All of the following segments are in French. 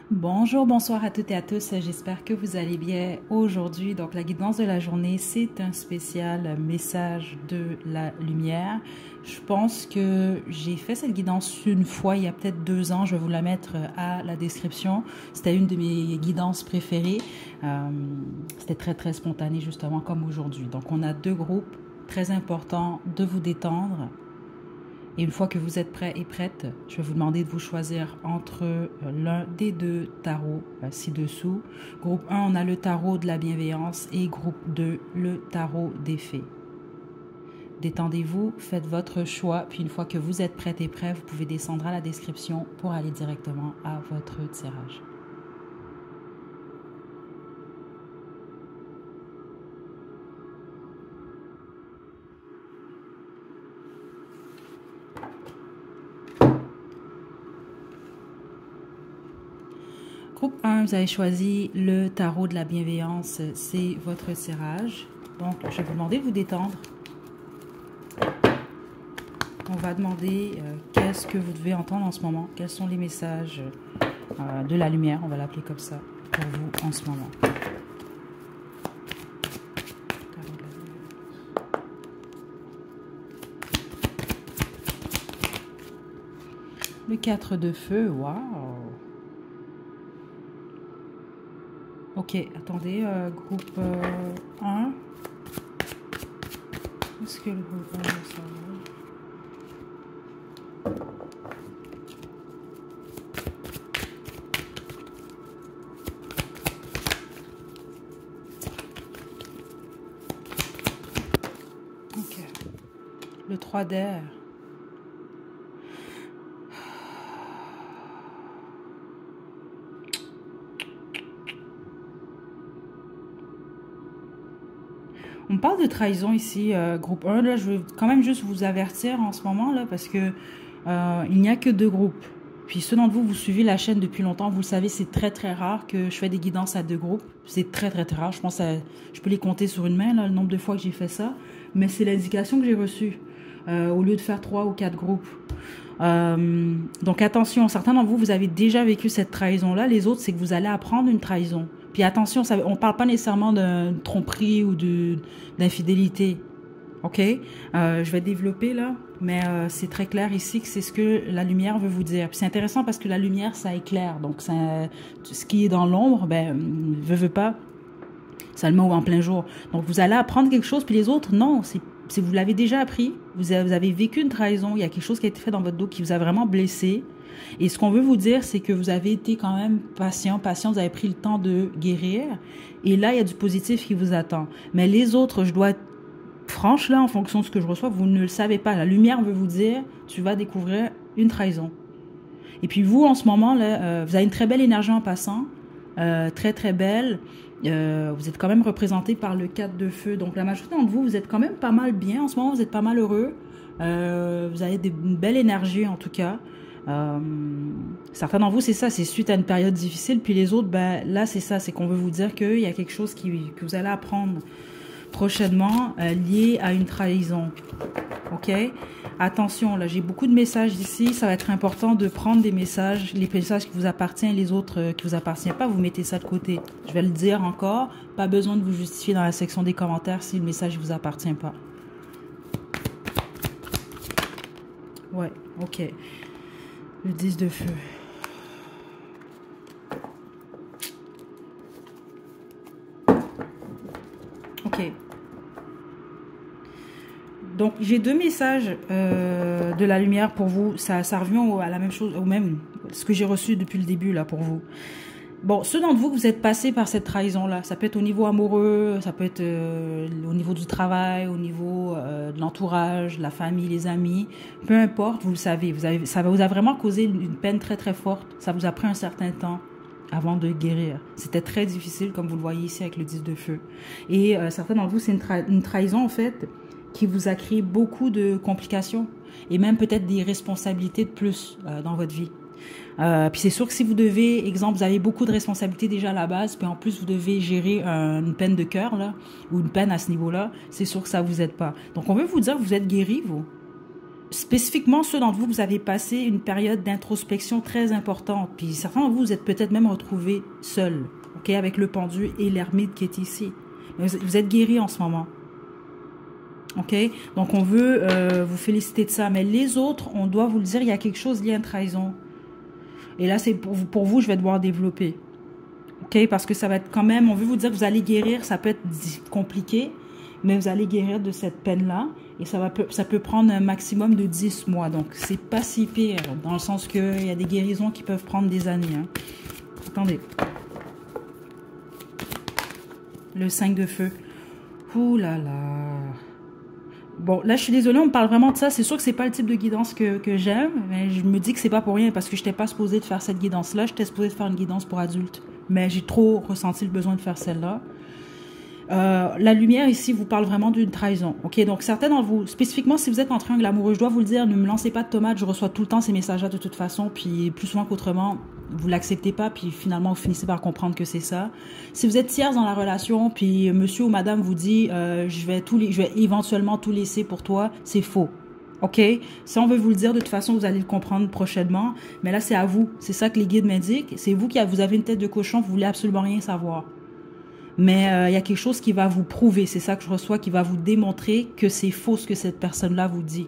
Bonjour, bonsoir à toutes et à tous, j'espère que vous allez bien aujourd'hui. Donc la guidance de la journée, c'est un spécial message de la lumière. Je pense que j'ai fait cette guidance une fois, il y a peut-être 2 ans, je vais vous la mettre à la description. C'était une de mes guidances préférées, c'était très spontané justement comme aujourd'hui. Donc on a 2 groupes, très important de vous détendre. Et une fois que vous êtes prêt et prête, je vais vous demander de vous choisir entre l'un des 2 tarots ci-dessous. Groupe 1, on a le tarot de la bienveillance et groupe 2, le tarot des fées. Détendez-vous, faites votre choix, puis une fois que vous êtes prête et prêt, vous pouvez descendre à la description pour aller directement à votre tirage. Groupe 1, vous avez choisi le tarot de la bienveillance, c'est votre tirage. Donc, je vais vous demander de vous détendre. On va demander qu'est-ce que vous devez entendre en ce moment, quels sont les messages de la lumière, on va l'appeler comme ça, pour vous en ce moment. Le 4 de feu, waouh! Ok, attendez, groupe 1. Est-ce que le groupe 1 ça va? Ok. Le 3 d'air. On parle de trahison ici, groupe 1. Là, je veux quand même juste vous avertir en ce moment, là, parce que il n'y a que 2 groupes. Puis ceux d'entre vous, vous suivez la chaîne depuis longtemps, vous le savez, c'est très rare que je fais des guidances à 2 groupes. C'est très rare. Je pense je peux les compter sur une main, là, le nombre de fois que j'ai fait ça. Mais c'est l'indication que j'ai reçue, au lieu de faire 3 ou 4 groupes. Donc attention, certains d'entre vous, vous avez déjà vécu cette trahison-là. Les autres, c'est que vous allez apprendre une trahison. Puis attention, on ne parle pas nécessairement d'une tromperie ou d'infidélité. Ok? Je vais développer là, mais c'est très clair ici que c'est ce que la lumière veut vous dire. Puis c'est intéressant parce que la lumière, ça éclaire. Donc ce qui est dans l'ombre, veut pas, ça le met en plein jour. Donc vous allez apprendre quelque chose, puis les autres, non, si vous l'avez déjà appris, vous avez vécu une trahison, il y a quelque chose qui a été fait dans votre dos qui vous a vraiment blessé. Et ce qu'on veut vous dire, c'est que vous avez été quand même patient, vous avez pris le temps de guérir. Et là, il y a du positif qui vous attend. Mais les autres, je dois être franche là, en fonction de ce que je reçois, vous ne le savez pas. La lumière veut vous dire, tu vas découvrir une trahison. Et puis vous, en ce moment, là, vous avez une très belle énergie en passant, très belle. Vous êtes quand même représenté par le 4 de feu. Donc la majorité d'entre vous, vous êtes quand même pas mal bien en ce moment, vous êtes pas mal heureux. Vous avez une belle énergie en tout cas. Certains d'entre vous, c'est ça, c'est suite à une période difficile. Puis les autres, là, c'est ça, c'est qu'on veut vous dire qu'il y a quelque chose que vous allez apprendre prochainement lié à une trahison. Ok? Attention, là, j'ai beaucoup de messages ici. Ça va être important de prendre des messages, les messages qui vous appartiennent, les autres qui vous appartiennent pas, vous mettez ça de côté. Je vais le dire encore, pas besoin de vous justifier dans la section des commentaires si le message ne vous appartient pas. Ouais, ok. Le 10 de feu. Ok. Donc, j'ai 2 messages de la lumière pour vous. Ça revient à la même chose, au même, ce que j'ai reçu depuis le début, là, pour vous. Bon, ceux d'entre vous que vous êtes passés par cette trahison-là, ça peut être au niveau amoureux, ça peut être au niveau du travail, au niveau de l'entourage, la famille, les amis, peu importe, vous le savez, ça vous a vraiment causé une peine très forte. Ça vous a pris un certain temps avant de guérir. C'était très difficile, comme vous le voyez ici avec le 10 de feu. Et certains d'entre vous, c'est une trahison, en fait, qui vous a créé beaucoup de complications et même peut-être des responsabilités de plus dans votre vie. Puis c'est sûr que si vous devez, exemple, vous avez beaucoup de responsabilités déjà à la base, puis en plus vous devez gérer une peine de cœur là, ou une peine à ce niveau-là, c'est sûr que ça vous aide pas. Donc on veut vous dire que vous êtes guéri, vous. spécifiquement, ceux d'entre vous, vous avez passé une période d'introspection très importante. Puis certains d'entre vous, vous êtes peut-être même retrouvés seuls, ok, avec le pendu et l'ermite qui est ici. Mais vous êtes guéris en ce moment. Ok, donc on veut vous féliciter de ça. Mais les autres, on doit vous le dire, il y a quelque chose lié à une trahison. Et là, c'est pour vous, je vais devoir développer. Ok, parce que ça va être quand même, on veut vous dire que vous allez guérir, ça peut être compliqué, mais vous allez guérir de cette peine-là. Et ça peut prendre un maximum de 10 mois. Donc, c'est pas si pire, dans le sens qu'il y a des guérisons qui peuvent prendre des années. Hein. Attendez. Le 5 de feu. Ouh là là. Bon, là, je suis désolée, on me parle vraiment de ça. C'est sûr que c'est pas le type de guidance que j'aime, mais je me dis que c'est pas pour rien, parce que je n'étais pas supposée de faire cette guidance-là. J'étais supposée de faire une guidance pour adultes. Mais j'ai trop ressenti le besoin de faire celle-là. La lumière ici vous parle vraiment d'une trahison. Ok, donc certains d'entre vous, spécifiquement si vous êtes en triangle amoureux, je dois vous le dire, ne me lancez pas de tomates, je reçois tout le temps ces messages-là de toute façon, puis plus souvent qu'autrement, vous l'acceptez pas, puis finalement vous finissez par comprendre que c'est ça. Si vous êtes tierce dans la relation, puis monsieur ou madame vous dit je vais éventuellement tout laisser pour toi, c'est faux. Ok, si on veut vous le dire, de toute façon, vous allez le comprendre prochainement. Mais là, c'est à vous. C'est ça que les guides m'indiquent. C'est vous vous avez une tête de cochon, vous voulez absolument rien savoir. Mais il y a quelque chose qui va vous prouver, c'est ça que je reçois, qui va vous démontrer que c'est faux ce que cette personne-là vous dit.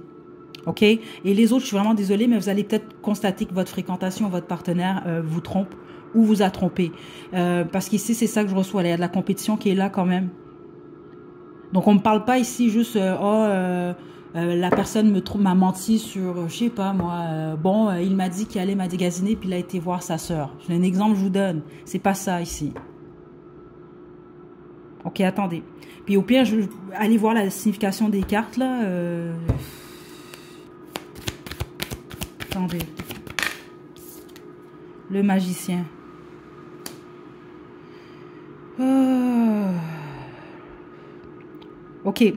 OK? Et les autres, je suis vraiment désolée, mais vous allez peut-être constater que votre fréquentation, votre partenaire vous trompe ou vous a trompé. Parce qu'ici, c'est ça que je reçois. Il y a de la compétition qui est là quand même. Donc, on ne me parle pas ici juste la personne m'a menti sur, je sais pas moi, il m'a dit qu'il allait magasiner puis il a été voir sa sœur. C'est un exemple que je vous donne. C'est pas ça ici. Ok, attendez. Puis au pire, je vais aller voir la signification des cartes, là. Attendez. Le magicien. Ok.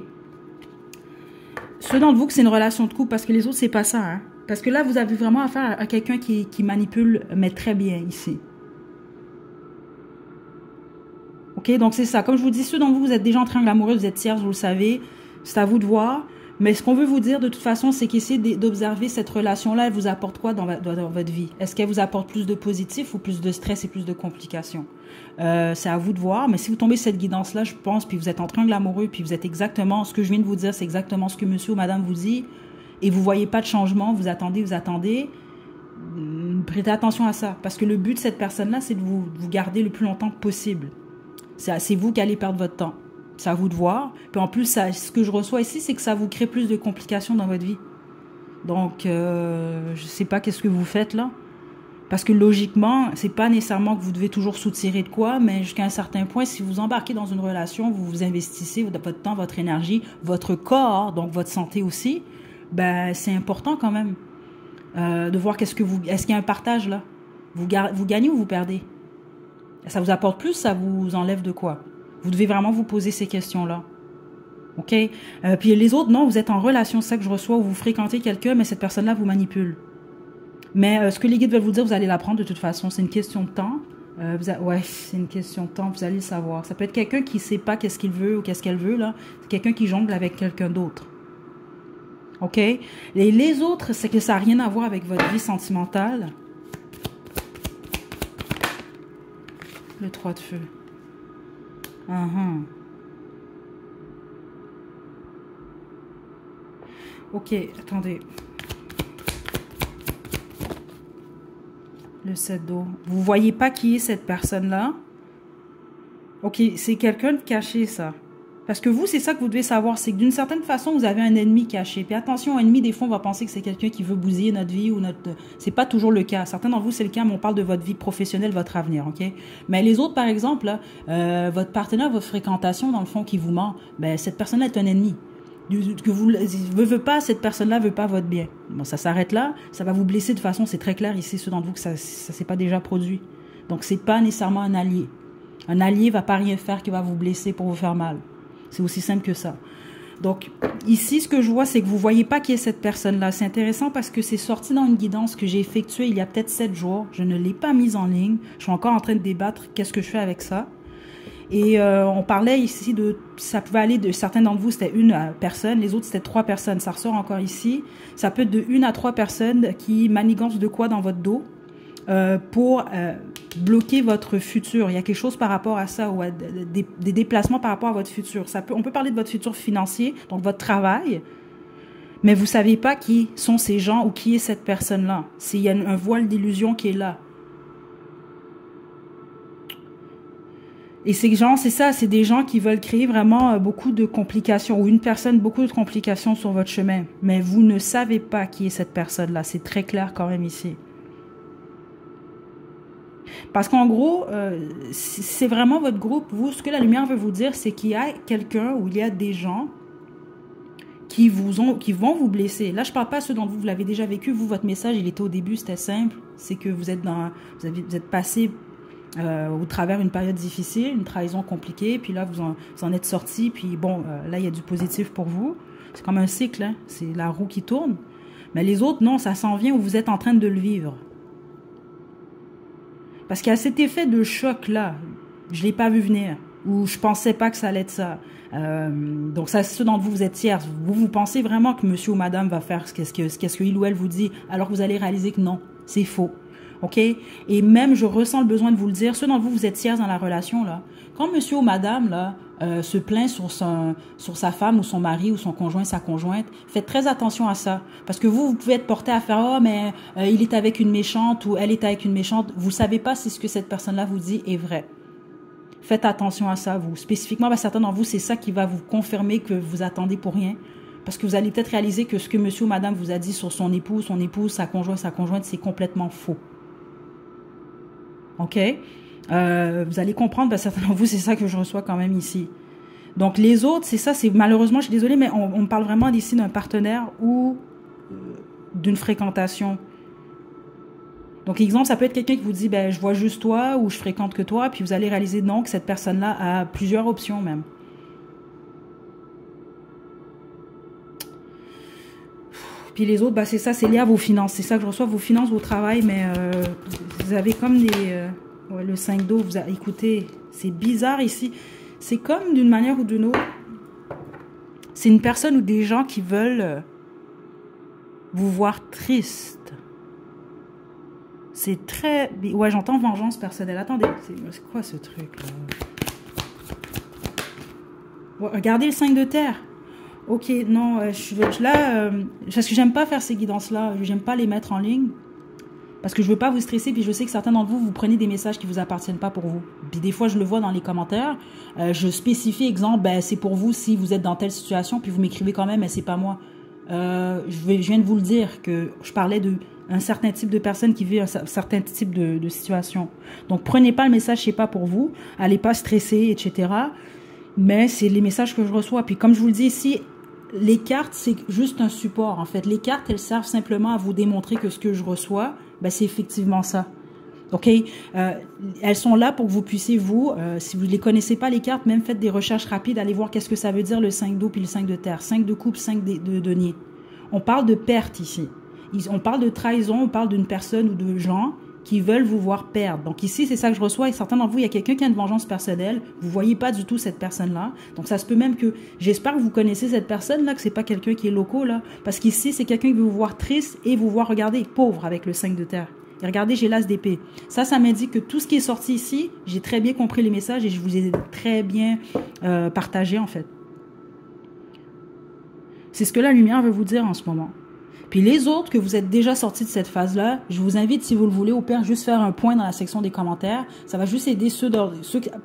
Ceux d'entre vous que c'est une relation de couple, parce que les autres, c'est pas ça. Hein? Parce que là, vous avez vraiment affaire à quelqu'un qui manipule, mais très bien ici. Ok, donc c'est ça. Comme je vous dis, ceux d'entre vous, vous êtes déjà en triangle amoureux, vous êtes tierce, vous le savez. C'est à vous de voir. Mais ce qu'on veut vous dire de toute façon, c'est qu'essayez d'observer cette relation-là, elle vous apporte quoi dans votre vie? Est-ce qu'elle vous apporte plus de positif ou plus de stress et plus de complications? C'est à vous de voir. Mais si vous tombez sur cette guidance-là, je pense, puis vous êtes en triangle amoureux, puis vous êtes exactement, ce que je viens de vous dire, c'est exactement ce que monsieur ou madame vous dit, et vous voyez pas de changement, vous attendez, prêtez attention à ça. Parce que le but de cette personne-là, c'est de vous garder le plus longtemps possible. C'est vous qui allez perdre votre temps. C'est à vous de voir. Puis en plus, ce que je reçois ici, c'est que ça vous crée plus de complications dans votre vie. Donc, je sais pas qu'est-ce que vous faites là. Parce que logiquement, c'est pas nécessairement que vous devez toujours soutirer de quoi, mais jusqu'à un certain point, si vous embarquez dans une relation, vous vous investissez votre temps, votre énergie, votre corps, donc votre santé aussi, ben c'est important quand même de voir est-ce qu'il y a un partage là. Vous gagnez ou vous perdez? Ça vous apporte plus, ça vous enlève de quoi? Vous devez vraiment vous poser ces questions-là. OK? Puis les autres, non, vous êtes en relation, c'est ça que je reçois, où vous fréquentez quelqu'un, mais cette personne-là vous manipule. Mais ce que les guides veulent vous dire, vous allez l'apprendre de toute façon. C'est une question de temps. Ouais, c'est une question de temps, vous allez le savoir. Ça peut être quelqu'un qui ne sait pas qu'est-ce qu'il veut ou qu'est-ce qu'elle veut, là. C'est quelqu'un qui jongle avec quelqu'un d'autre. OK? Et les autres, c'est que ça n'a rien à voir avec votre vie sentimentale. Le 3 de feu. Ok, attendez. Le 7 d'eau. Vous voyez pas qui est cette personne-là? Ok, c'est quelqu'un de caché, ça. Parce que vous, c'est ça que vous devez savoir, c'est que d'une certaine façon, vous avez un ennemi caché. Puis attention, un ennemi, des fois, on va penser que c'est quelqu'un qui veut bousiller notre vie ou notre... C'est pas toujours le cas. Certains d'entre vous, c'est le cas, mais on parle de votre vie professionnelle, votre avenir, ok? Mais les autres, par exemple, là, votre partenaire, votre fréquentation, dans le fond, qui vous ment, ben, cette personne-là est un ennemi. Que vous veut pas, cette personne-là veut pas votre bien. Bon, ça s'arrête là, ça va vous blesser de façon, c'est très clair ici, ceux d'entre vous, que ça s'est pas déjà produit. Donc, c'est pas nécessairement un allié. Un allié va pas rien faire qui va vous blesser pour vous faire mal. C'est aussi simple que ça. Donc, ici, ce que je vois, c'est que vous ne voyez pas qui est cette personne-là. C'est intéressant parce que c'est sorti dans une guidance que j'ai effectuée il y a peut-être 7 jours. Je ne l'ai pas mise en ligne. Je suis encore en train de débattre qu'est-ce que je fais avec ça. Et on parlait ici de, ça pouvait aller de, certains d'entre vous c'était une personne, les autres c'était 3 personnes, ça ressort encore ici. Ça peut être de 1 à 3 personnes qui manigancent de quoi dans votre dos pour bloquer votre futur. Il y a quelque chose par rapport à ça, ou à des déplacements par rapport à votre futur. On peut parler de votre futur financier, donc votre travail, mais vous savez pas qui sont ces gens ou qui est cette personne-là. Il y a un voile d'illusion qui est là. Et ces gens, c'est ça, c'est des gens qui veulent créer vraiment beaucoup de complications, ou une personne, beaucoup de complications sur votre chemin. Mais vous ne savez pas qui est cette personne-là. C'est très clair quand même ici. Parce qu'en gros, c'est vraiment votre groupe. Vous, ce que la lumière veut vous dire, c'est qu'il y a quelqu'un ou il y a des gens qui vont vous blesser. Là, je parle pas à ceux d'entre vous, vous l'avez déjà vécu. Vous, votre message, il était au début, c'était simple. C'est que vous êtes passé au travers une période difficile, une trahison compliquée, puis là, vous en êtes sorti, puis bon, là, il y a du positif pour vous. C'est comme un cycle, hein? C'est la roue qui tourne. Mais les autres, non, ça s'en vient où vous êtes en train de le vivre. Parce qu'il y a cet effet de choc-là, je ne l'ai pas vu venir, ou je pensais pas que ça allait être ça. Donc, ça, ceux d'entre vous, vous êtes tiers. Vous pensez vraiment que monsieur ou madame va faire ce qu'il ou elle vous dit, alors que vous allez réaliser que non, c'est faux. OK? Et même, je ressens le besoin de vous le dire, ceux d'entre vous, vous êtes tiers dans la relation, là. Quand monsieur ou madame, là, se plaint sur sa femme ou son mari ou son conjoint, sa conjointe, faites très attention à ça. Parce que vous pouvez être porté à faire « Oh, mais il est avec une méchante » ou « Elle est avec une méchante ». Vous savez pas si ce que cette personne-là vous dit est vrai. Faites attention à ça, vous. Spécifiquement, ben, certains d'entre vous, c'est ça qui va vous confirmer que vous attendez pour rien. Parce que vous allez peut-être réaliser que ce que monsieur ou madame vous a dit sur son épouse, sa conjointe, c'est complètement faux. OK? Vous allez comprendre, ben, certains d'entre vous, c'est ça que je reçois quand même ici. Donc, les autres, c'est ça, c'est malheureusement, je suis désolée, mais on me parle vraiment ici d'un partenaire ou d'une fréquentation. Donc, exemple, ça peut être quelqu'un qui vous dit, ben, je vois juste toi ou je fréquente que toi, puis vous allez réaliser, non, que cette personne-là a plusieurs options même. Puis les autres, ben, c'est ça, c'est lié à vos finances. C'est ça que je reçois, vos finances, vos travail, mais vous avez comme des... ouais, le 5 d'eau, écoutez, c'est bizarre ici. C'est comme d'une manière ou d'une autre, c'est une personne ou des gens qui veulent vous voir triste. C'est très... Ouais, j'entends vengeance personnelle. Attendez, c'est quoi ce truc-là? Ouais, regardez le 5 de terre. Ok, non, là, parce que j'aime pas faire ces guidances-là. J'aime pas les mettre en ligne. Parce que je veux pas vous stresser, puis je sais que certains d'entre vous, vous prenez des messages qui vous appartiennent pas pour vous. Puis des fois, je le vois dans les commentaires. Je spécifie, exemple, ben, c'est pour vous si vous êtes dans telle situation, puis vous m'écrivez quand même, mais c'est pas moi. Je viens de vous le dire que je parlais d'un certain type de personnes qui vivent un certain type de situation. Donc, prenez pas le message, c'est pas pour vous. Allez pas stresser, etc. Mais c'est les messages que je reçois. Puis comme je vous le dis ici, les cartes, c'est juste un support, en fait. Les cartes, elles servent simplement à vous démontrer que ce que je reçois, ben, c'est effectivement ça. OK? Elles sont là pour que vous puissiez, si vous ne les connaissez pas, les cartes, même faites des recherches rapides, allez voir qu'est-ce que ça veut dire le 5 d'eau puis le 5 de terre. 5 de coupe, 5 de denier. On parle de perte ici. On parle de trahison, on parle d'une personne ou de gens qui veulent vous voir perdre. Donc ici, c'est ça que je reçois. Et certains d'entre vous, il y a quelqu'un qui a une vengeance personnelle. Vous ne voyez pas du tout cette personne-là. Donc ça se peut même que... J'espère que vous connaissez cette personne-là, que c'est pas quelqu'un qui est loco, là. Parce qu'ici, c'est quelqu'un qui veut vous voir triste et vous voir, regardez, pauvre avec le 5 de terre. Et regardez, j'ai l'as d'épée. Ça m'indique que tout ce qui est sorti ici, j'ai très bien compris les messages et je vous ai très bien partagé, en fait. C'est ce que la lumière veut vous dire en ce moment. Puis les autres que vous êtes déjà sortis de cette phase-là, je vous invite, si vous le voulez, au pire, juste faire un point dans la section des commentaires. Ça va juste aider ceux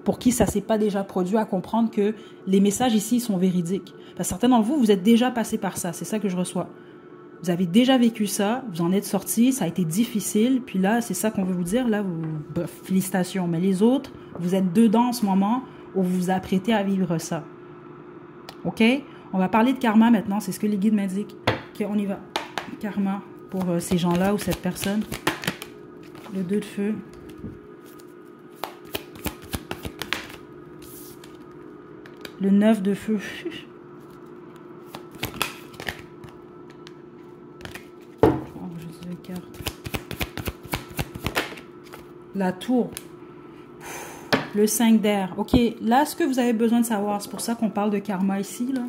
pour qui ça s'est pas déjà produit à comprendre que les messages ici sont véridiques. Parce que certains d'entre vous, vous êtes déjà passés par ça. C'est ça que je reçois. Vous avez déjà vécu ça, vous en êtes sortis, ça a été difficile. Puis là, c'est ça qu'on veut vous dire. Là, bref, félicitations. Mais les autres, vous êtes dedans en ce moment où vous vous apprêtez à vivre ça. OK? On va parler de karma maintenant. C'est ce que les guides m'indiquent. OK, on y va. Karma pour ces gens-là ou cette personne. Le 2 de feu. Le 9 de feu. La tour. le 5 d'air. OK, là, ce que vous avez besoin de savoir, c'est pour ça qu'on parle de karma ici, là.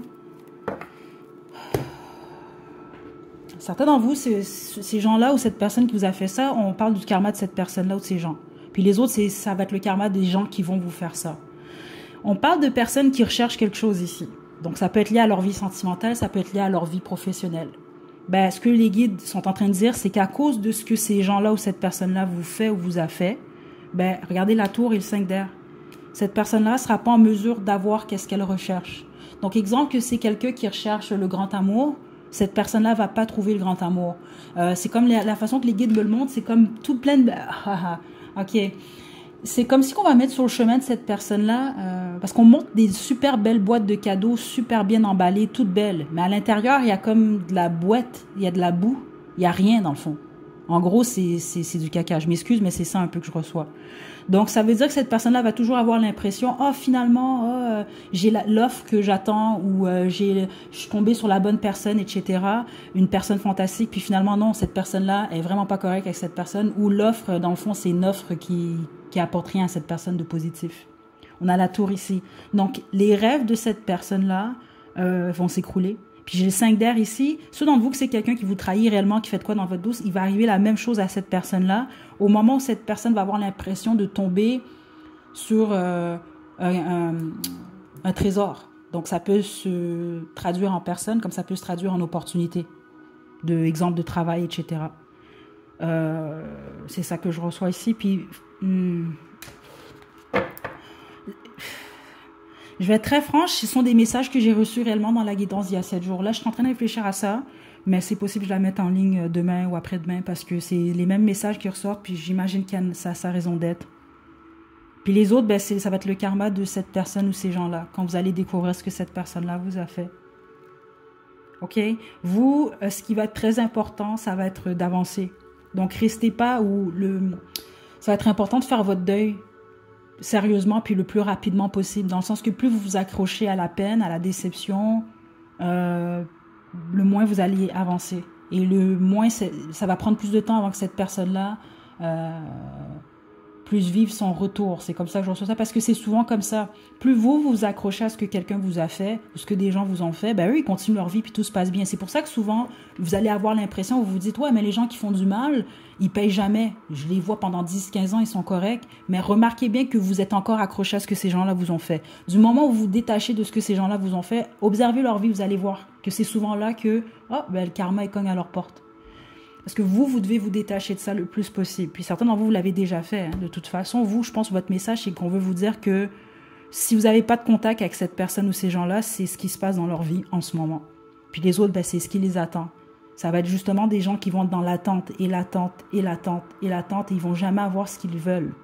Certains d'entre vous, ces gens-là ou cette personne qui vous a fait ça, on parle du karma de cette personne-là ou de ces gens. Puis les autres, ça va être le karma des gens qui vont vous faire ça. On parle de personnes qui recherchent quelque chose ici. Donc, ça peut être lié à leur vie sentimentale, ça peut être lié à leur vie professionnelle. Ben, ce que les guides sont en train de dire, c'est qu'à cause de ce que ces gens-là ou cette personne-là vous fait ou vous a fait, ben, regardez la tour et le 5 d'air. Cette personne-là ne sera pas en mesure d'avoir qu'est-ce qu'elle recherche. Donc, exemple que c'est quelqu'un qui recherche le grand amour, cette personne-là va pas trouver le grand amour. C'est comme la façon que les guides me le montrent, c'est comme tout plein de... OK. C'est comme si on va mettre sur le chemin de cette personne-là, parce qu'on montre des super belles boîtes de cadeaux, super bien emballées, toutes belles. Mais à l'intérieur, il y a comme de la boîte, il y a de la boue, il y a rien dans le fond. En gros, c'est du caca. Je m'excuse, mais c'est ça un peu que je reçois. Donc, ça veut dire que cette personne-là va toujours avoir l'impression, oh, finalement, oh, j'ai l'offre que j'attends ou je suis tombée sur la bonne personne, etc. Une personne fantastique. Puis finalement, non, cette personne-là est vraiment pas correcte avec cette personne. Ou l'offre, dans le fond, c'est une offre qui apporte rien à cette personne de positif. On a la tour ici. Donc, les rêves de cette personne-là vont s'écrouler. Puis j'ai le 5 d'air ici. Ceux d'entre vous que c'est quelqu'un qui vous trahit réellement, qui fait quoi dans votre douce, il va arriver la même chose à cette personne-là. Au moment où cette personne va avoir l'impression de tomber sur un trésor. Donc ça peut se traduire en personne, comme ça peut se traduire en opportunité. De exemple de travail, etc. C'est ça que je reçois ici. Puis... je vais être très franche, ce sont des messages que j'ai reçus réellement dans la guidance il y a 7 jours. Là, je suis en train de réfléchir à ça, mais c'est possible que je la mette en ligne demain ou après-demain parce que c'est les mêmes messages qui ressortent, puis j'imagine qu'il y a sa raison d'être. Puis les autres, ben, ça va être le karma de cette personne ou ces gens-là, quand vous allez découvrir ce que cette personne-là vous a fait. OK? Vous, ce qui va être très important, ça va être d'avancer. Donc, restez pas où ça va être important de faire votre deuil sérieusement puis le plus rapidement possible, dans le sens que plus vous vous accrochez à la peine, à la déception, le moins vous allez avancer. Et le moins, ça va prendre plus de temps avant que cette personne-là plus vive son retour. C'est comme ça que je reçois ça, parce que c'est souvent comme ça. Plus vous vous accrochez à ce que quelqu'un vous a fait, ou ce que des gens vous ont fait, ben eux, ils continuent leur vie, puis tout se passe bien. C'est pour ça que souvent, vous allez avoir l'impression, vous vous dites, ouais, mais les gens qui font du mal, ils payent jamais. Je les vois pendant 10-15 ans, ils sont corrects, mais remarquez bien que vous êtes encore accroché à ce que ces gens-là vous ont fait. Du moment où vous vous détachez de ce que ces gens-là vous ont fait, observez leur vie, vous allez voir que c'est souvent là que, oh, ben, le karma, il cogne à leur porte. Parce que vous devez vous détacher de ça le plus possible. Puis certains d'entre vous, vous l'avez déjà fait. Hein. De toute façon, vous, je pense, votre message, c'est qu'on veut vous dire que si vous n'avez pas de contact avec cette personne ou ces gens-là, c'est ce qui se passe dans leur vie en ce moment. Puis les autres, ben, c'est ce qui les attend. Ça va être justement des gens qui vont être dans l'attente et l'attente et l'attente et l'attente et ils vont jamais avoir ce qu'ils veulent.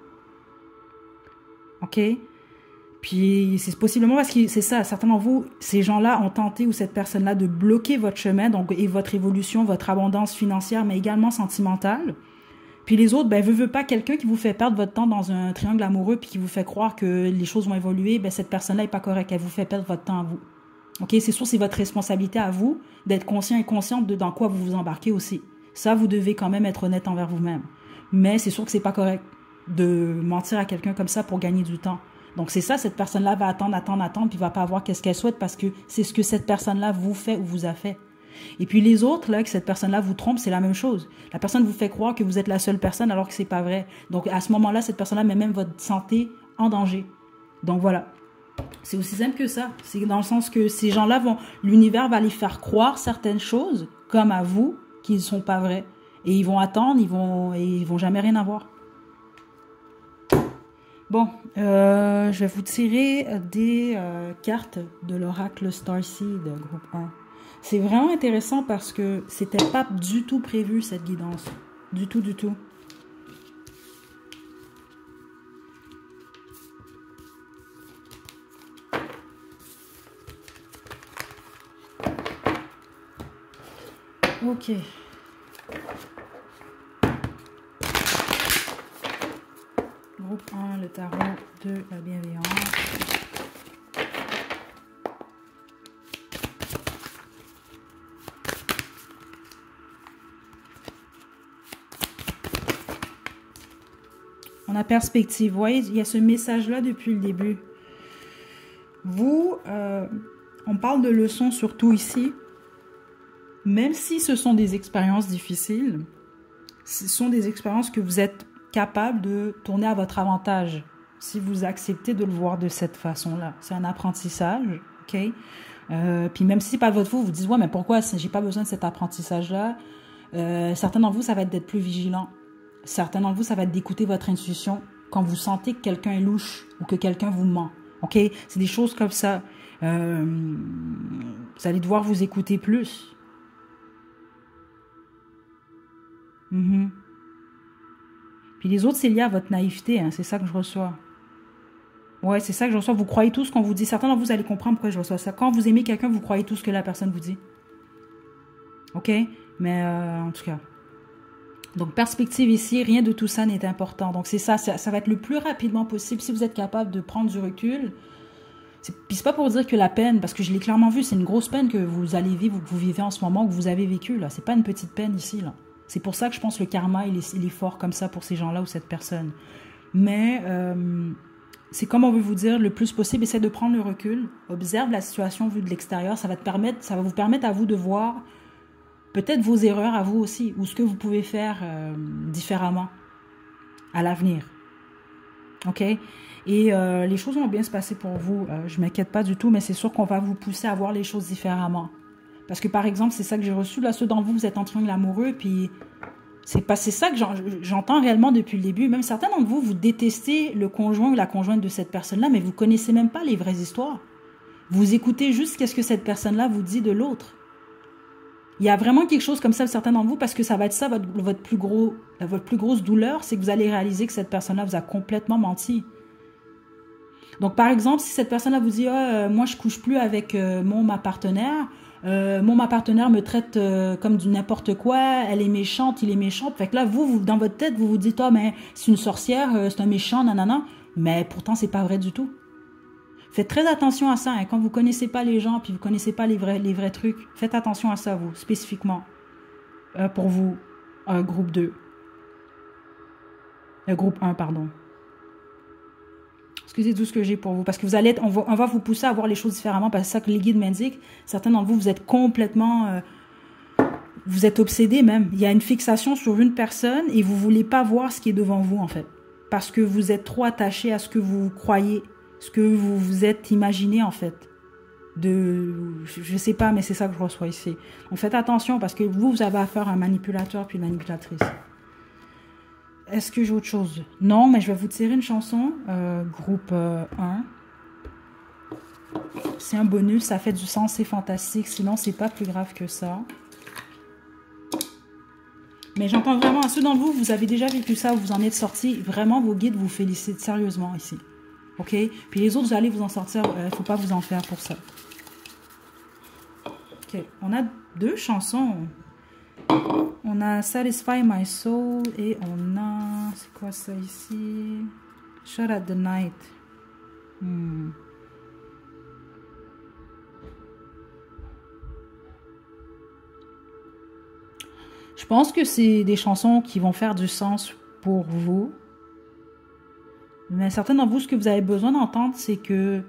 OK? Puis c'est possiblement parce que c'est ça, certains d'entre vous, ces gens-là ont tenté ou cette personne-là de bloquer votre chemin, donc et votre évolution, votre abondance financière, mais également sentimentale. Puis les autres, ben veut pas quelqu'un qui vous fait perdre votre temps dans un triangle amoureux puis qui vous fait croire que les choses vont évoluer, ben cette personne-là est pas correcte, elle vous fait perdre votre temps à vous. OK, c'est sûr, c'est votre responsabilité à vous d'être conscient et consciente de dans quoi vous vous embarquez aussi. Ça, vous devez quand même être honnête envers vous-même. Mais c'est sûr que c'est pas correct de mentir à quelqu'un comme ça pour gagner du temps. Donc, c'est ça, cette personne-là va attendre, puis va pas avoir qu'est-ce qu'elle souhaite parce que c'est ce que cette personne-là vous fait ou vous a fait. Et puis les autres, là, que cette personne-là vous trompe, c'est la même chose. La personne vous fait croire que vous êtes la seule personne alors que c'est pas vrai. Donc, à ce moment-là, cette personne-là met même votre santé en danger. Donc, voilà. C'est aussi simple que ça. C'est dans le sens que ces gens-là l'univers va les faire croire certaines choses, comme à vous, qui ne sont pas vraies. Et ils vont attendre, ils vont jamais rien avoir. Bon, je vais vous tirer des cartes de l'oracle Starseed, groupe 1. C'est vraiment intéressant parce que c'était pas du tout prévu, cette guidance. Du tout, du tout. Ok. Groupe 1, le tarot de la bienveillance. On a perspective. Vous voyez, il y a ce message-là depuis le début. Vous, on parle de leçons surtout ici. Même si ce sont des expériences difficiles, ce sont des expériences que vous êtes capable de tourner à votre avantage. Si vous acceptez de le voir de cette façon-là. C'est un apprentissage, ok? Puis même si c'est pas votre faute, vous dites, ouais, mais pourquoi j'ai pas besoin de cet apprentissage-là? Certains d'entre vous, ça va être d'être plus vigilant. Certains d'entre vous, ça va être d'écouter votre intuition quand vous sentez que quelqu'un est louche ou que quelqu'un vous ment, ok? C'est des choses comme ça. Vous allez devoir vous écouter plus. Puis les autres, c'est lié à votre naïveté, hein, c'est ça que je reçois. Ouais, c'est ça que je reçois. Vous croyez tout ce qu'on vous dit. Certains d'entre vous allez comprendre pourquoi je reçois ça. Quand vous aimez quelqu'un, vous croyez tout ce que la personne vous dit. Ok? Mais en tout cas. Donc, perspective ici, rien de tout ça n'est important. Donc, c'est ça, ça va être le plus rapidement possible. Si vous êtes capable de prendre du recul. Puis c'est pas pour dire que la peine, parce que je l'ai clairement vu, c'est une grosse peine que vous allez vivre, que vous vivez en ce moment, que vous avez vécu, là. C'est pas une petite peine ici, là. C'est pour ça que je pense que le karma, il est fort comme ça pour ces gens-là ou cette personne. Mais c'est comme on veut vous dire, le plus possible, essayez de prendre le recul, observe la situation vue de l'extérieur, ça va vous permettre à vous de voir peut-être vos erreurs à vous aussi, ou ce que vous pouvez faire différemment à l'avenir. OK? Et les choses vont bien se passer pour vous. Je ne m'inquiète pas du tout, mais c'est sûr qu'on va vous pousser à voir les choses différemment. Parce que, par exemple, c'est ça que j'ai reçu. Là, ceux d'entre vous, vous êtes en triangle amoureux, puis c'est ça que j'entends réellement depuis le début. Même certains d'entre vous, vous détestez le conjoint ou la conjointe de cette personne-là, mais vous ne connaissez même pas les vraies histoires. Vous écoutez juste qu'est-ce que cette personne-là vous dit de l'autre. Il y a vraiment quelque chose comme ça, certains d'entre vous, parce que ça va être ça, votre plus grosse douleur, c'est que vous allez réaliser que cette personne-là vous a complètement menti. Donc, par exemple, si cette personne-là vous dit moi, je couche plus avec ma partenaire, ma partenaire me traite comme du n'importe quoi, elle est méchante, il est méchant. Fait que là, vous dans votre tête, vous vous dites mais c'est une sorcière, c'est un méchant, nanana. Mais pourtant, c'est pas vrai du tout. Faites très attention à ça. Hein. Quand vous connaissez pas les gens, puis vous connaissez pas les vrais trucs, faites attention à ça, vous, spécifiquement. Pour vous, groupe 2. Groupe 1, pardon. Excusez tout ce que j'ai pour vous. Parce que on va vous pousser à voir les choses différemment. Parce que c'est ça que les guides m'indiquent. Certains d'entre vous, vous êtes complètement... vous êtes obsédés même. Il y a une fixation sur une personne et vous ne voulez pas voir ce qui est devant vous, en fait. Parce que vous êtes trop attaché à ce que vous croyez, ce que vous vous êtes imaginé, en fait. Je ne sais pas, mais c'est ça que je reçois ici. Donc faites attention parce que vous avez affaire à un manipulateur puis une manipulatrice. Est-ce que j'ai autre chose? Non, mais je vais vous tirer une chanson, groupe 1. C'est un bonus, ça fait du sens, c'est fantastique. Sinon, c'est pas plus grave que ça. Mais j'entends vraiment, à ceux d'entre vous, vous avez déjà vécu ça, vous en êtes sortis. Vraiment, vos guides vous félicitent sérieusement ici. OK? Puis les autres, vous allez vous en sortir. Il ne faut pas vous en faire pour ça. OK. On a 2 chansons. On a Satisfy My Soul et on a... C'est quoi ça ici? Shut at the Night. Je pense que c'est des chansons qui vont faire du sens pour vous. Mais certains d'entre vous, ce que vous avez besoin d'entendre, c'est que...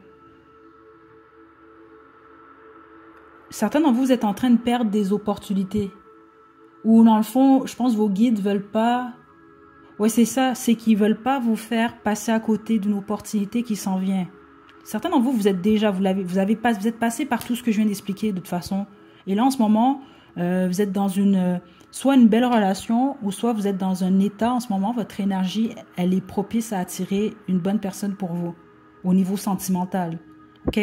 Certains d'entre vous êtes en train de perdre des opportunités. Ou dans le fond, je pense que vos guides veulent pas... Ouais, c'est ça. C'est qu'ils veulent pas vous faire passer à côté d'une opportunité qui s'en vient. Certains d'entre vous, vous êtes déjà... Vous êtes passé par tout ce que je viens d'expliquer de toute façon. Et là, en ce moment, vous êtes dans soit une belle relation, ou soit vous êtes dans un état, en ce moment, votre énergie, elle est propice à attirer une bonne personne pour vous, au niveau sentimental. OK?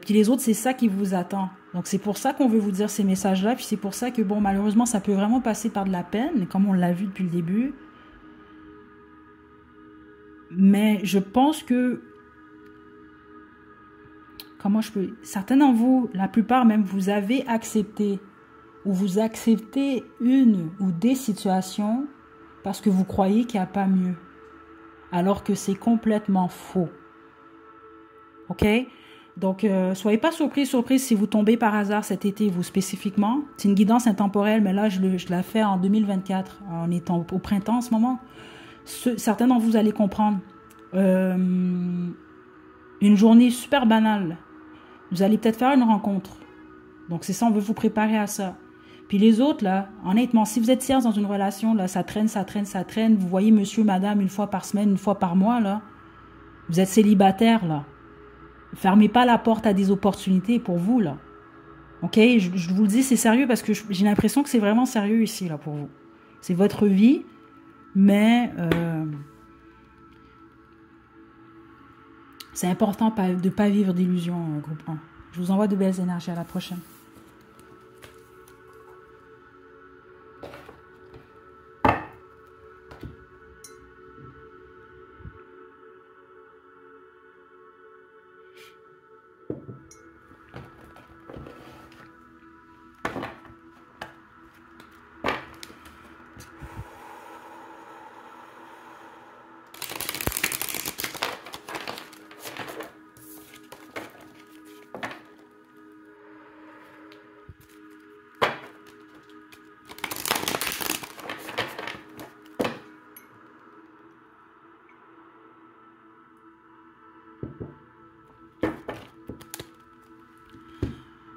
Puis les autres, c'est ça qui vous attend. Donc, c'est pour ça qu'on veut vous dire ces messages-là. Puis c'est pour ça que, bon, malheureusement, ça peut vraiment passer par de la peine, comme on l'a vu depuis le début. Mais je pense que... Comment je peux... Certains d'entre vous, la plupart même, vous avez accepté ou vous acceptez une ou des situations parce que vous croyez qu'il n'y a pas mieux. Alors que c'est complètement faux. OK? Donc, soyez pas surprise si vous tombez par hasard cet été, vous spécifiquement. C'est une guidance intemporelle, mais là, je la fais en 2024. On est au printemps en ce moment. Certains d'entre vous allez comprendre. Une journée super banale. Vous allez peut-être faire une rencontre. Donc, c'est ça, on veut vous préparer à ça. Puis les autres, là, honnêtement, si vous êtes tierce dans une relation, là, ça traîne, ça traîne, ça traîne. Vous voyez monsieur, madame, une fois par semaine, une fois par mois, là. Vous êtes célibataire, là. Fermez pas la porte à des opportunités pour vous, là. OK? Je vous le dis, c'est sérieux parce que j'ai l'impression que c'est vraiment sérieux ici, là, pour vous. C'est votre vie, mais c'est important de ne pas vivre d'illusions, groupe 1. Je vous envoie de belles énergies. À la prochaine.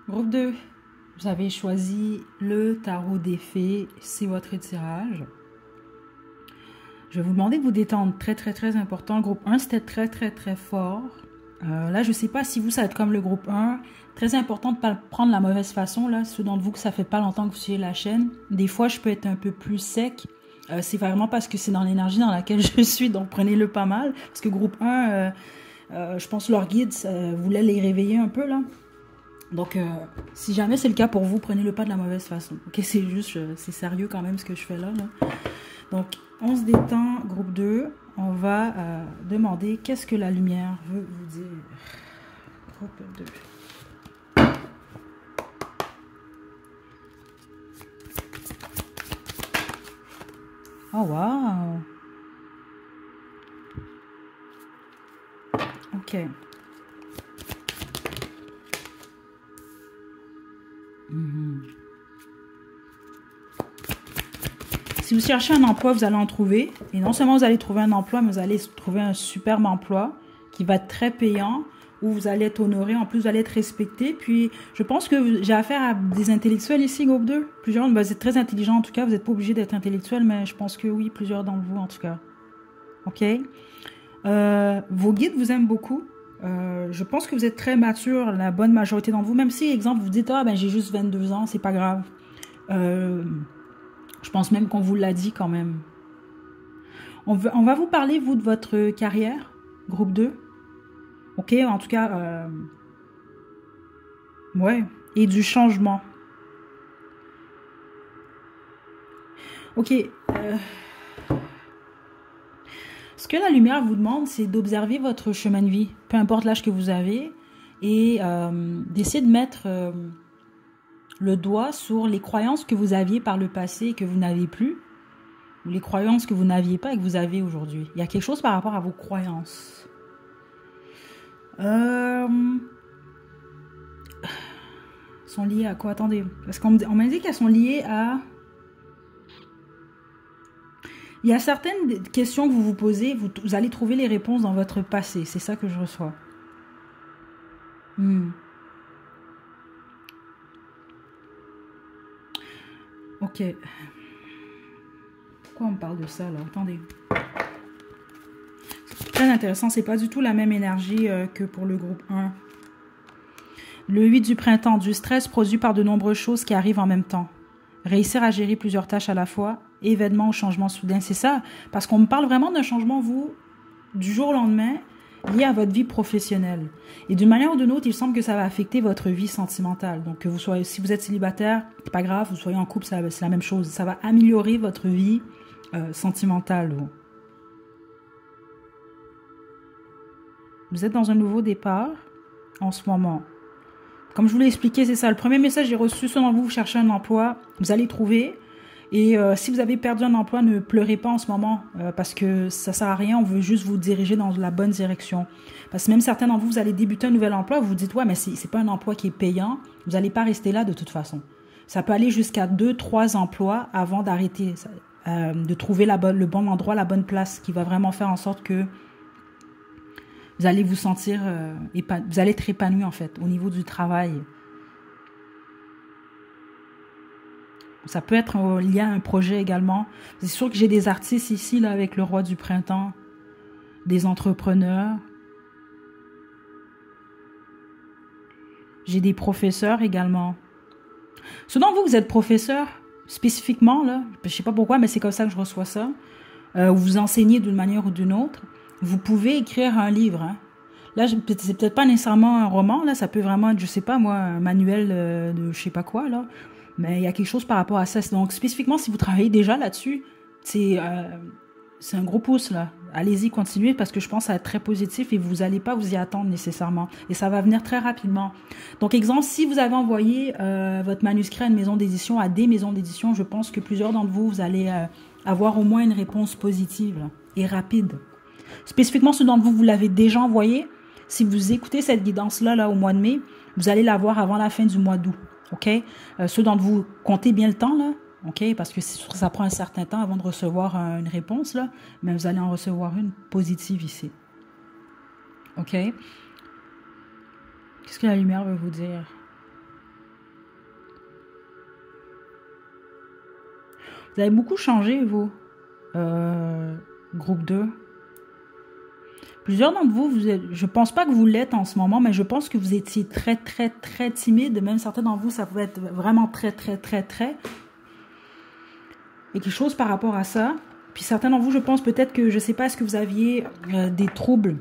Groupe 2, vous avez choisi le tarot des fées, c'est votre tirage. Je vais vous demander de vous détendre, très très très important. Groupe 1, c'était très très très fort. Là, je ne sais pas si vous, ça va être comme le groupe 1. Très important de ne pas le prendre de la mauvaise façon. Là, ceux d'entre vous que ça fait pas longtemps que vous suivez la chaîne. Des fois, je peux être un peu plus sec. C'est vraiment parce que c'est dans l'énergie dans laquelle je suis, donc prenez-le pas mal. Parce que groupe 1, je pense que leur guide voulait les réveiller un peu là. Donc, si jamais c'est le cas pour vous, prenez-le pas de la mauvaise façon. Ok, c'est juste, c'est sérieux quand même ce que je fais là. Donc, on se détend, groupe 2. On va demander qu'est-ce que la lumière veut vous dire. Groupe 2. Oh, wow! Ok. Si vous cherchez un emploi, vous allez en trouver. Et non seulement vous allez trouver un emploi, mais vous allez trouver un superbe emploi qui va être très payant, où vous allez être honoré, en plus vous allez être respecté. Puis je pense que j'ai affaire à des intellectuels ici, groupe 2. Plusieurs, vous êtes très intelligents en tout cas, vous n'êtes pas obligé d'être intellectuel, mais je pense que oui, plusieurs d'entre vous en tout cas. Ok. Vos guides vous aiment beaucoup. Je pense que vous êtes très mature, la bonne majorité d'entre vous. Même si, exemple, vous dites, ah ben j'ai juste 22 ans, c'est pas grave. Je pense même qu'on vous l'a dit quand même. On va vous parler, vous, de votre carrière, groupe 2. Ok, en tout cas, ouais, et du changement. Ok. Ce que la lumière vous demande, c'est d'observer votre chemin de vie, peu importe l'âge que vous avez, et d'essayer de mettre le doigt sur les croyances que vous aviez par le passé et que vous n'avez plus, ou les croyances que vous n'aviez pas et que vous avez aujourd'hui. Il y a quelque chose par rapport à vos croyances. Sont liées à quoi? Attendez, parce qu'on m'a dit qu'elles sont liées à... Il y a certaines questions que vous vous posez, vous allez trouver les réponses dans votre passé. C'est ça que je reçois. Ok. Pourquoi on me parle de ça, là? Attendez. C'est très intéressant. C'est pas du tout la même énergie que pour le groupe 1. Le 8 du printemps. Du stress produit par de nombreuses choses qui arrivent en même temps. Réussir à gérer plusieurs tâches à la fois. Événements ou changements soudains. C'est ça. Parce qu'on me parle vraiment d'un changement, vous, du jour au lendemain, lié à votre vie professionnelle. Et d'une manière ou d'une autre, il semble que ça va affecter votre vie sentimentale. Donc, que vous soyez, si vous êtes célibataire, c'est pas grave, vous soyez en couple, c'est la même chose. Ça va améliorer votre vie sentimentale. Vous êtes dans un nouveau départ en ce moment. Comme je vous l'ai expliqué, c'est ça. Le premier message que j'ai reçu, selon vous, vous cherchez un emploi, vous allez trouver. Et si vous avez perdu un emploi, ne pleurez pas en ce moment parce que ça sert à rien. On veut juste vous diriger dans la bonne direction. Parce que même certains d'entre vous, vous allez débuter un nouvel emploi, vous vous dites, ouais, mais c'est pas un emploi qui est payant. Vous n'allez pas rester là de toute façon. Ça peut aller jusqu'à 2-3 emplois avant d'arrêter. de trouver le bon endroit, la bonne place qui va vraiment faire en sorte que vous allez vous sentir, vous allez être épanoui en fait au niveau du travail. Ça peut être lié à un projet également. C'est sûr que j'ai des artistes ici là avec le roi du printemps, des entrepreneurs. J'ai des professeurs également. Ceux d'entre vous, vous êtes professeur spécifiquement, là, je ne sais pas pourquoi, mais c'est comme ça que je reçois ça. Vous enseignez d'une manière ou d'une autre. Vous pouvez écrire un livre. Hein. Là, c'est peut-être pas nécessairement un roman. Là, ça peut vraiment être, je sais pas moi, un manuel de je sais pas quoi. Là. Mais il y a quelque chose par rapport à ça. Donc, spécifiquement, si vous travaillez déjà là-dessus, c'est un gros pouce, là. Allez-y, continuez, parce que je pense que ça va être très positif et vous n'allez pas vous y attendre nécessairement. Et ça va venir très rapidement. Donc, exemple, si vous avez envoyé votre manuscrit à une maison d'édition, à des maisons d'édition, je pense que plusieurs d'entre vous, vous allez avoir au moins une réponse positive là, et rapide. Spécifiquement, ceux d'entre vous, vous l'avez déjà envoyé. Si vous écoutez cette guidance-là là, au mois de mai, vous allez l'avoir avant la fin du mois d'août. OK? Ceux d'entre vous, comptez bien le temps, là. OK? Parce que ça prend un certain temps avant de recevoir une réponse, là. Mais vous allez en recevoir une positive ici. OK? Qu'est-ce que la lumière veut vous dire? Vous avez beaucoup changé, vous. Groupe 2. Plusieurs d'entre vous, je ne pense pas que vous l'êtes en ce moment, mais je pense que vous étiez très, très, très timide. Même certains d'entre vous, ça pouvait être vraiment très, très, très, très. Il y a quelque chose par rapport à ça. Puis certains d'entre vous, je pense peut-être que, je ne sais pas, est-ce que vous aviez des troubles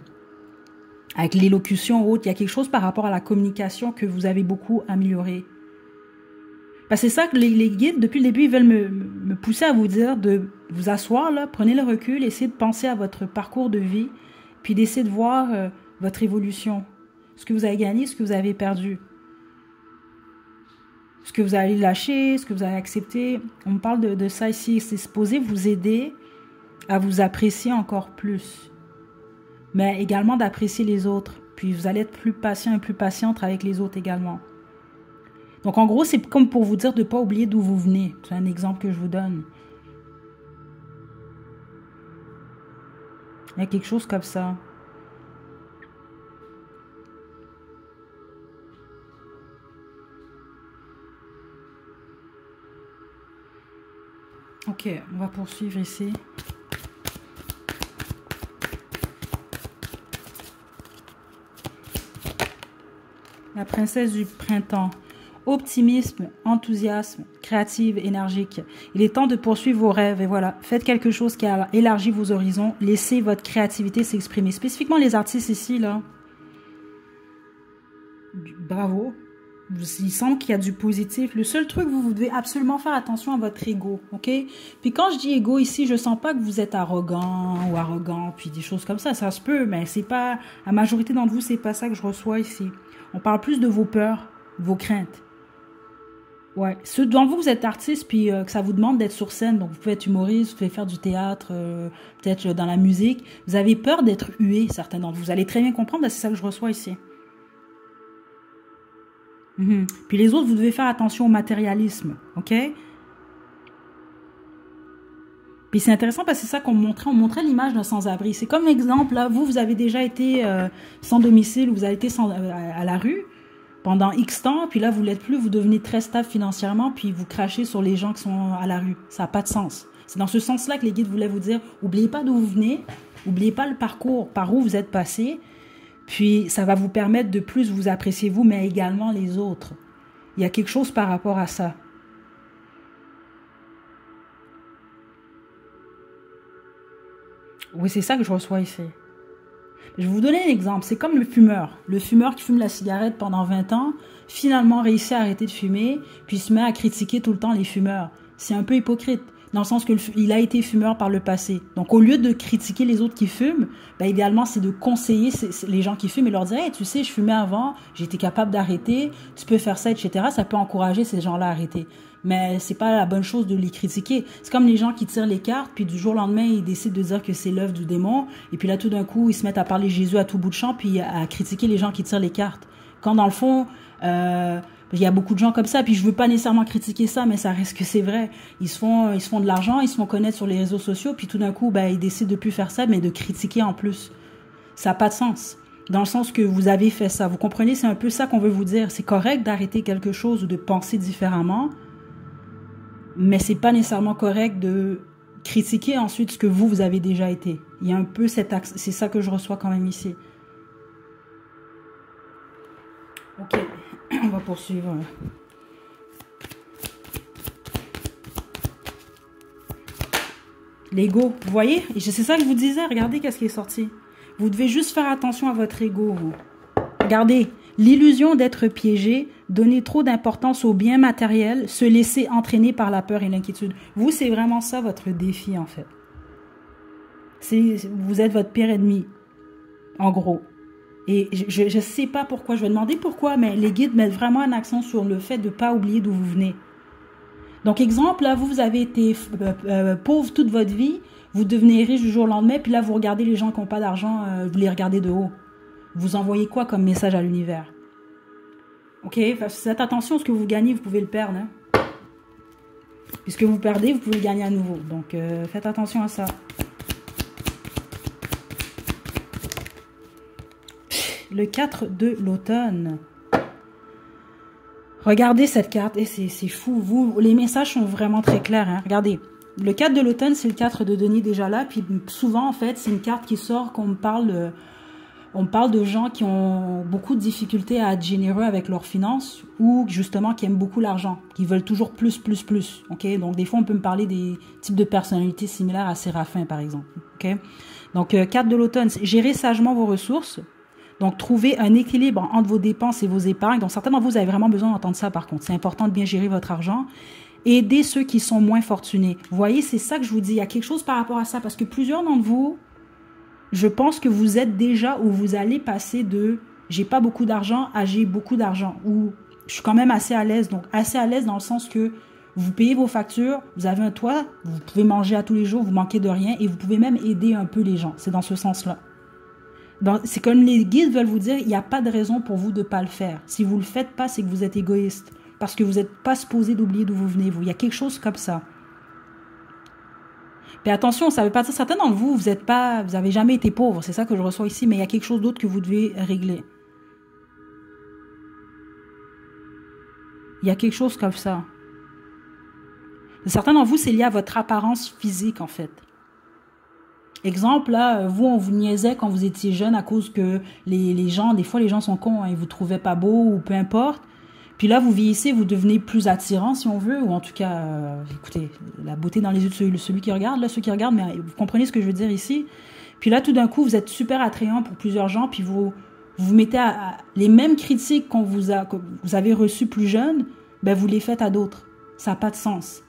avec l'élocution ou autre. Il y a quelque chose par rapport à la communication que vous avez beaucoup amélioré. Parce que c'est ça que les guides, depuis le début, ils veulent me pousser à vous dire de vous asseoir, là, prenez le recul, essayez de penser à votre parcours de vie, puis d'essayer de voir votre évolution. Ce que vous avez gagné, ce que vous avez perdu. Ce que vous allez lâcher, ce que vous allez accepter. On me parle de ça ici. C'est supposé vous aider à vous apprécier encore plus. Mais également d'apprécier les autres. Puis vous allez être plus patient et plus patiente avec les autres également. Donc en gros, c'est comme pour vous dire de ne pas oublier d'où vous venez. C'est un exemple que je vous donne. Il y a quelque chose comme ça. Ok, on va poursuivre ici. La princesse du printemps. Optimisme, enthousiasme, créative, énergique. Il est temps de poursuivre vos rêves et voilà, faites quelque chose qui a élargi vos horizons. Laissez votre créativité s'exprimer. Spécifiquement les artistes ici, là. Bravo. Il semble qu'il y a du positif. Le seul truc, vous devez absolument faire attention à votre ego, ok? Puis quand je dis ego ici, je sens pas que vous êtes arrogant ou arrogant, puis des choses comme ça. Ça se peut, mais c'est pas... La majorité d'entre vous, c'est pas ça que je reçois ici. On parle plus de vos peurs, vos craintes. Ouais, ceux d'entre vous, vous êtes artiste, puis que ça vous demande d'être sur scène, donc vous pouvez être humoriste, vous pouvez faire du théâtre, peut-être dans la musique. Vous avez peur d'être hué, certains d'entre vous. Vous allez très bien comprendre, c'est ça que je reçois ici. Puis les autres, vous devez faire attention au matérialisme, ok? Puis c'est intéressant parce que c'est ça qu'on montrait. On montrait l'image d'un sans-abri. C'est comme exemple, là, vous avez déjà été sans domicile, vous avez été à la rue pendant X temps, puis là, vous ne l'êtes plus, vous devenez très stable financièrement, puis vous crachez sur les gens qui sont à la rue. Ça n'a pas de sens. C'est dans ce sens-là que les guides voulaient vous dire, n'oubliez pas d'où vous venez, n'oubliez pas le parcours, par où vous êtes passé, puis ça va vous permettre de plus vous apprécier vous, mais également les autres. Il y a quelque chose par rapport à ça. Oui, c'est ça que je reçois ici. Je vais vous donner un exemple. C'est comme le fumeur. Le fumeur qui fume la cigarette pendant 20 ans, finalement réussit à arrêter de fumer, puis se met à critiquer tout le temps les fumeurs. C'est un peu hypocrite, dans le sens qu'il a été fumeur par le passé. Donc, au lieu de critiquer les autres qui fument, ben, idéalement, c'est de conseiller les gens qui fument et leur dire « Hey, tu sais, je fumais avant, j'ai été capable d'arrêter, tu peux faire ça, etc. » Ça peut encourager ces gens-là à arrêter. Mais c'est pas la bonne chose de les critiquer. C'est comme les gens qui tirent les cartes, puis du jour au lendemain, ils décident de dire que c'est l'œuvre du démon, et puis là, tout d'un coup, ils se mettent à parler Jésus à tout bout de champ, puis à critiquer les gens qui tirent les cartes. Quand dans le fond, Il y a beaucoup de gens comme ça, puis je veux pas nécessairement critiquer ça, mais ça reste que c'est vrai. Ils se font de l'argent, ils se font connaître sur les réseaux sociaux, puis tout d'un coup, ben, ils décident de plus faire ça, mais de critiquer en plus. Ça n'a pas de sens. Dans le sens que vous avez fait ça. Vous comprenez, c'est un peu ça qu'on veut vous dire. C'est correct d'arrêter quelque chose ou de penser différemment, mais c'est pas nécessairement correct de critiquer ensuite ce que vous avez déjà été. Il y a un peu cet axe, c'est ça que je reçois quand même ici. Ok, on va poursuivre. L'ego, vous voyez? Et c'est ça que je vous disais, regardez qu'est-ce qui est sorti. Vous devez juste faire attention à votre ego. Regardez, l'illusion d'être piégé, donner trop d'importance aux biens matériels, se laisser entraîner par la peur et l'inquiétude. Vous, c'est vraiment ça votre défi en fait. Vous êtes votre pire ennemi, en gros. Et je ne sais pas pourquoi, je vais demander pourquoi, mais les guides mettent vraiment un accent sur le fait de ne pas oublier d'où vous venez. Donc, exemple, là, vous avez été pauvre toute votre vie, vous devenez riche du jour au lendemain, puis là, vous regardez les gens qui n'ont pas d'argent, vous les regardez de haut. Vous envoyez quoi comme message à l'univers? Ok, faites attention, ce que vous gagnez, vous pouvez le perdre. Hein? Puisque vous perdez, vous pouvez le gagner à nouveau. Donc, faites attention à ça. Le 4 de l'automne. Regardez cette carte, et c'est fou. Les messages sont vraiment très clairs. Hein? Regardez, le 4 de l'automne, c'est le 4 de denier déjà là. Puis souvent, en fait, c'est une carte qui sort qu'on parle... On parle de gens qui ont beaucoup de difficultés à être généreux avec leurs finances ou justement qui aiment beaucoup l'argent, qui veulent toujours plus, plus, plus. Okay? Donc, des fois, on peut me parler des types de personnalités similaires à Séraphin, par exemple. Okay? Donc, 4 de l'automne, gérez sagement vos ressources. Donc, trouvez un équilibre entre vos dépenses et vos épargnes. Donc, certainement, vous avez vraiment besoin d'entendre ça, par contre. C'est important de bien gérer votre argent. Aidez ceux qui sont moins fortunés. Vous voyez, c'est ça que je vous dis. Il y a quelque chose par rapport à ça parce que plusieurs d'entre vous... Je pense que vous êtes déjà où vous allez passer de « j'ai pas beaucoup d'argent » à « j'ai beaucoup d'argent » ou « je suis quand même assez à l'aise ». Donc, assez à l'aise dans le sens que vous payez vos factures, vous avez un toit, vous pouvez manger à tous les jours, vous manquez de rien et vous pouvez même aider un peu les gens. C'est dans ce sens-là. C'est comme les guides veulent vous dire, il n'y a pas de raison pour vous de ne pas le faire. Si vous ne le faites pas, c'est que vous êtes égoïste. Parce que vous n'êtes pas supposé d'oublier d'où vous venez, vous. Il y a quelque chose comme ça. Mais attention, ça veut pas dire certains d'entre vous, vous avez jamais été pauvre, c'est ça que je reçois ici, mais il y a quelque chose d'autre que vous devez régler. Il y a quelque chose comme ça. Certains d'entre vous, c'est lié à votre apparence physique, en fait. Exemple, là, vous, on vous niaisait quand vous étiez jeune à cause que les gens, des fois, les gens sont cons, hein, ils vous trouvaient pas beau ou peu importe. Puis là, vous vieillissez, vous devenez plus attirant, si on veut, ou en tout cas, écoutez, la beauté dans les yeux de celui qui regarde, là, ceux qui regardent, mais vous comprenez ce que je veux dire ici. Puis là, tout d'un coup, vous êtes super attrayant pour plusieurs gens, puis vous mettez à les mêmes critiques que vous avez reçues plus jeune, ben vous les faites à d'autres. Ça n'a pas de sens.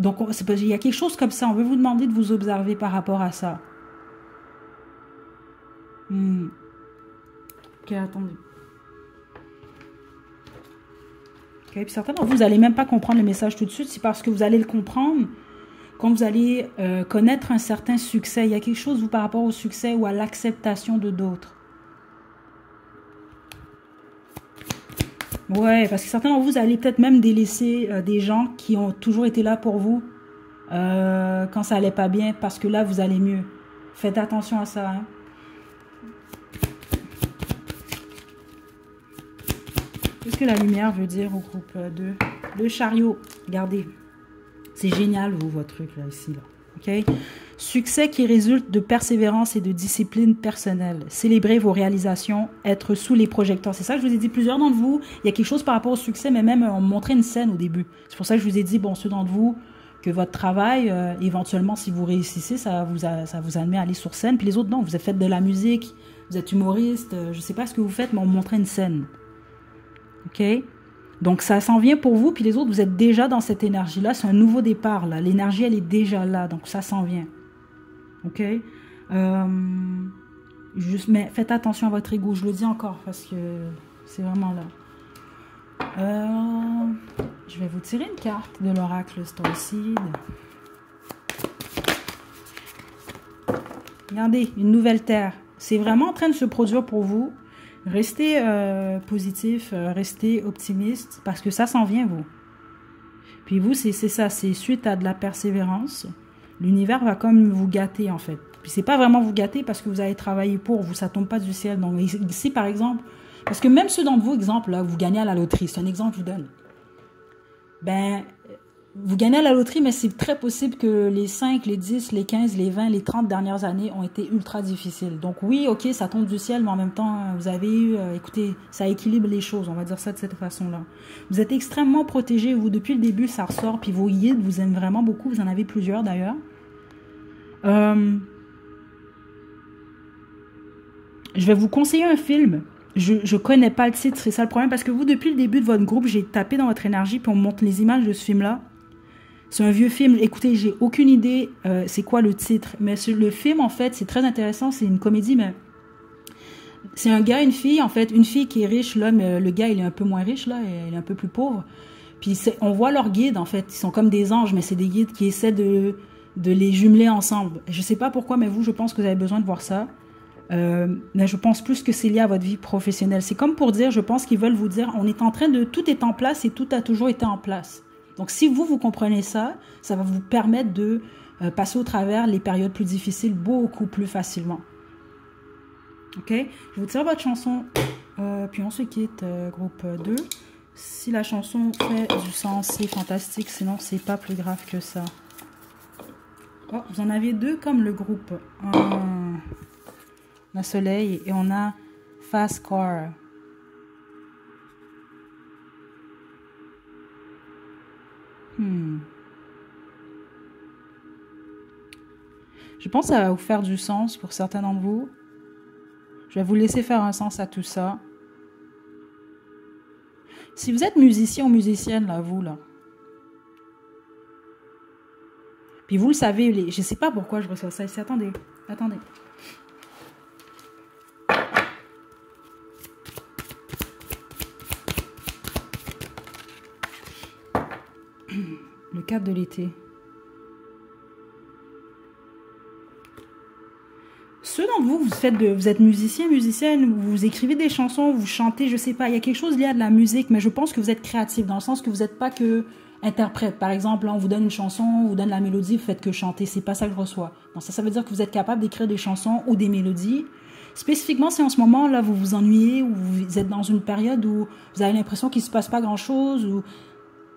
Donc, il y a quelque chose comme ça. On veut vous demander de vous observer par rapport à ça. Ok, attendez. Okay, puis certainement, vous n'allez même pas comprendre le message tout de suite. C'est parce que vous allez le comprendre quand vous allez connaître un certain succès. Il y a quelque chose, vous, par rapport au succès ou à l'acceptation de d'autres. Ouais, parce que certainement, vous allez peut-être même délaisser des gens qui ont toujours été là pour vous quand ça allait pas bien, parce que là, vous allez mieux. Faites attention à ça, hein. Qu'est-ce que la lumière veut dire au groupe 2? Le chariot. Regardez. C'est génial, votre truc, là, ici, là. OK? Succès qui résulte de persévérance et de discipline personnelle. Célébrez vos réalisations, être sous les projecteurs. C'est ça que je vous ai dit. Plusieurs d'entre vous, il y a quelque chose par rapport au succès, mais même on me montrait une scène au début. C'est pour ça que je vous ai dit, bon, ceux d'entre vous, que votre travail, éventuellement, si vous réussissez, ça vous admet à aller sur scène. Puis les autres, non, vous faites de la musique, vous êtes humoriste, je ne sais pas ce que vous faites, mais on me montrait une scène. OK? Donc, ça s'en vient pour vous, puis les autres, vous êtes déjà dans cette énergie-là. C'est un nouveau départ, là. L'énergie, elle est déjà là, donc ça s'en vient. OK? Mais faites attention à votre ego. Je le dis encore, parce que c'est vraiment là. Je vais vous tirer une carte de l'oracle Starseed. Regardez, une nouvelle terre. C'est vraiment en train de se produire pour vous. Restez positif, restez optimiste, parce que ça s'en vient, vous. Puis vous, c'est ça, c'est suite à de la persévérance. L'univers va comme vous gâter, en fait. Puis c'est pas vraiment vous gâter parce que vous avez travaillé pour vous, ça tombe pas du ciel. Donc ici, par exemple, parce que même ceux d'entre vous, exemple, là, vous gagnez à la loterie, c'est un exemple que je vous donne. Ben, vous gagnez à la loterie, mais c'est très possible que les 5, les 10, les 15, les 20, les 30 dernières années ont été ultra difficiles. Donc oui, ok, ça tombe du ciel, mais en même temps, vous avez eu, écoutez, ça équilibre les choses, on va dire ça de cette façon-là. Vous êtes extrêmement protégés, vous, depuis le début, ça ressort, puis vos guides vous aiment vraiment beaucoup, vous en avez plusieurs d'ailleurs. Je vais vous conseiller un film. Je connais pas le titre, c'est ça le problème, parce que vous, depuis le début de votre groupe, j'ai tapé dans votre énergie, puis on me montre les images de ce film-là. C'est un vieux film. Écoutez, j'ai aucune idée c'est quoi le titre. Mais le film, en fait, c'est très intéressant. C'est une comédie, mais c'est un gars, une fille, en fait. Une fille qui est riche, l'homme, le gars, il est un peu moins riche, là. Il est un peu plus pauvre. Puis on voit leurs guides, en fait. Ils sont comme des anges, mais c'est des guides qui essaient de les jumeler ensemble. Je sais pas pourquoi, mais vous, je pense que vous avez besoin de voir ça. Mais je pense plus que c'est lié à votre vie professionnelle. C'est comme pour dire, je pense qu'ils veulent vous dire, on est en train de, tout est en place et tout a toujours été en place. Donc si vous comprenez ça, ça va vous permettre de passer au travers les périodes plus difficiles beaucoup plus facilement. Ok? Je vous tire votre chanson, puis on se quitte, groupe 2. Si la chanson fait du sens, c'est fantastique, sinon c'est pas plus grave que ça. Oh, vous en avez deux comme le groupe. On a Soleil et on a Fast Car. Je pense que ça va vous faire du sens pour certains d'entre vous. Je vais vous laisser faire un sens à tout ça. Si vous êtes musicien ou musicienne, là, vous, là. Puis vous le savez, je ne sais pas pourquoi je reçois ça ici. Attendez. Le cadre de l'été. Ceux d'entre vous, vous êtes musicien, musicienne, vous écrivez des chansons, vous chantez, je sais pas, il y a quelque chose lié à de la musique, mais je pense que vous êtes créatif, dans le sens que vous n'êtes pas que interprète. Par exemple, là, on vous donne une chanson, on vous donne la mélodie, vous faites que chanter, c'est pas ça que je reçois. Donc ça veut dire que vous êtes capable d'écrire des chansons ou des mélodies. Spécifiquement, si en ce moment, là, vous vous ennuyez, ou vous êtes dans une période où vous avez l'impression qu'il se passe pas grand-chose, ou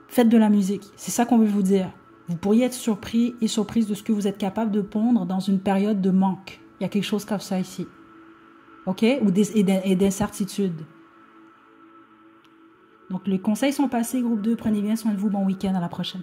faites de la musique. C'est ça qu'on veut vous dire. Vous pourriez être surpris et surprise de ce que vous êtes capable de pondre dans une période de manque. Il y a quelque chose comme ça ici. OK? Et d'incertitude. Donc, les conseils sont passés, groupe 2. Prenez bien soin de vous. Bon week-end. À la prochaine.